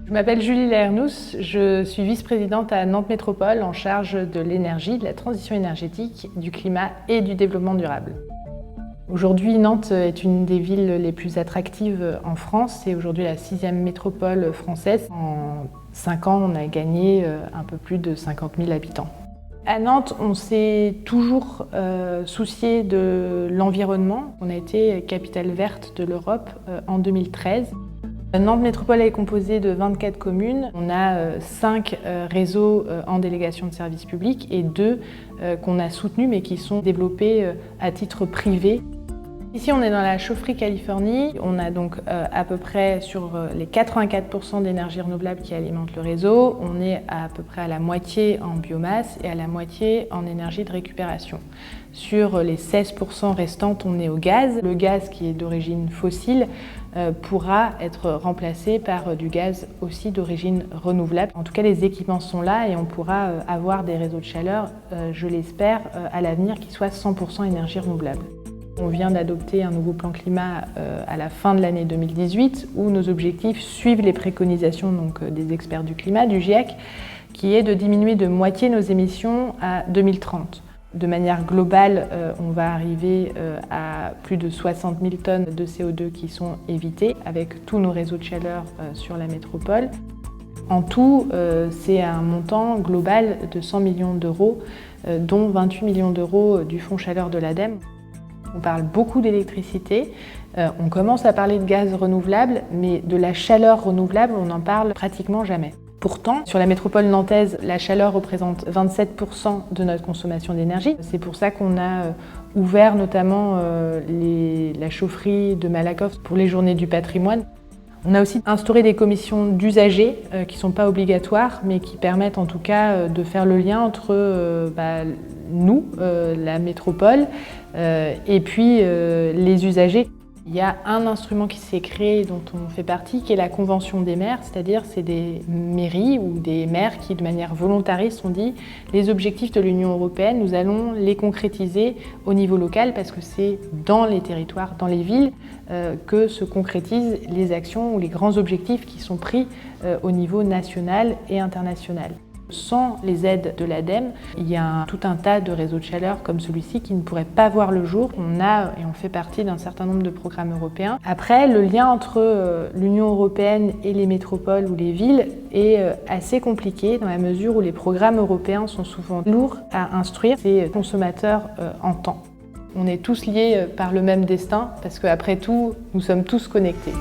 Je m'appelle Julie Laernous, je suis vice-présidente à Nantes Métropole en charge de l'énergie, de la transition énergétique, du climat et du développement durable. Aujourd'hui, Nantes est une des villes les plus attractives en France. C'est aujourd'hui la 6e métropole française. En 5 ans, on a gagné un peu plus de 50 000 habitants. À Nantes, on s'est toujours soucié de l'environnement. On a été capitale verte de l'Europe en 2013. Nantes Métropole est composée de 24 communes. On a 5 réseaux en délégation de services publics et 2 qu'on a soutenus mais qui sont développés à titre privé. Ici, on est dans la chaufferie Californie. On a donc à peu près sur les 84% d'énergie renouvelable qui alimentent le réseau. On est à peu près à la moitié en biomasse et à la moitié en énergie de récupération. Sur les 16% restantes, on est au gaz. Le gaz qui est d'origine fossile pourra être remplacé par du gaz aussi d'origine renouvelable. En tout cas, les équipements sont là et on pourra avoir des réseaux de chaleur, je l'espère, à l'avenir qui soient 100% énergie renouvelable. On vient d'adopter un nouveau plan climat à la fin de l'année 2018 où nos objectifs suivent les préconisations des experts du climat, du GIEC, qui est de diminuer de moitié nos émissions à 2030. De manière globale, on va arriver à plus de 60 000 tonnes de CO2 qui sont évitées avec tous nos réseaux de chaleur sur la métropole. En tout, c'est un montant global de 100 millions d'euros, dont 28 millions d'euros du fonds chaleur de l'ADEME. On parle beaucoup d'électricité, on commence à parler de gaz renouvelable, mais de la chaleur renouvelable, on n'en parle pratiquement jamais. Pourtant, sur la métropole nantaise, la chaleur représente 27% de notre consommation d'énergie. C'est pour ça qu'on a ouvert notamment la chaufferie de Malakoff pour les journées du patrimoine. On a aussi instauré des commissions d'usagers qui ne sont pas obligatoires, mais qui permettent en tout cas de faire le lien entre nous, la métropole, et puis les usagers. Il y a un instrument qui s'est créé, dont on fait partie, qui est la Convention des maires, c'est-à-dire c'est des mairies ou des maires qui, de manière volontariste, ont dit les objectifs de l'Union européenne, nous allons les concrétiser au niveau local parce que c'est dans les territoires, dans les villes, que se concrétisent les actions ou les grands objectifs qui sont pris au niveau national et international. Sans les aides de l'ADEME, il y a tout un tas de réseaux de chaleur comme celui-ci qui ne pourraient pas voir le jour. On a et on fait partie d'un certain nombre de programmes européens. Après, le lien entre l'Union européenne et les métropoles ou les villes est assez compliqué dans la mesure où les programmes européens sont souvent lourds à instruire ces consommateurs en temps. On est tous liés par le même destin parce qu'après tout, nous sommes tous connectés.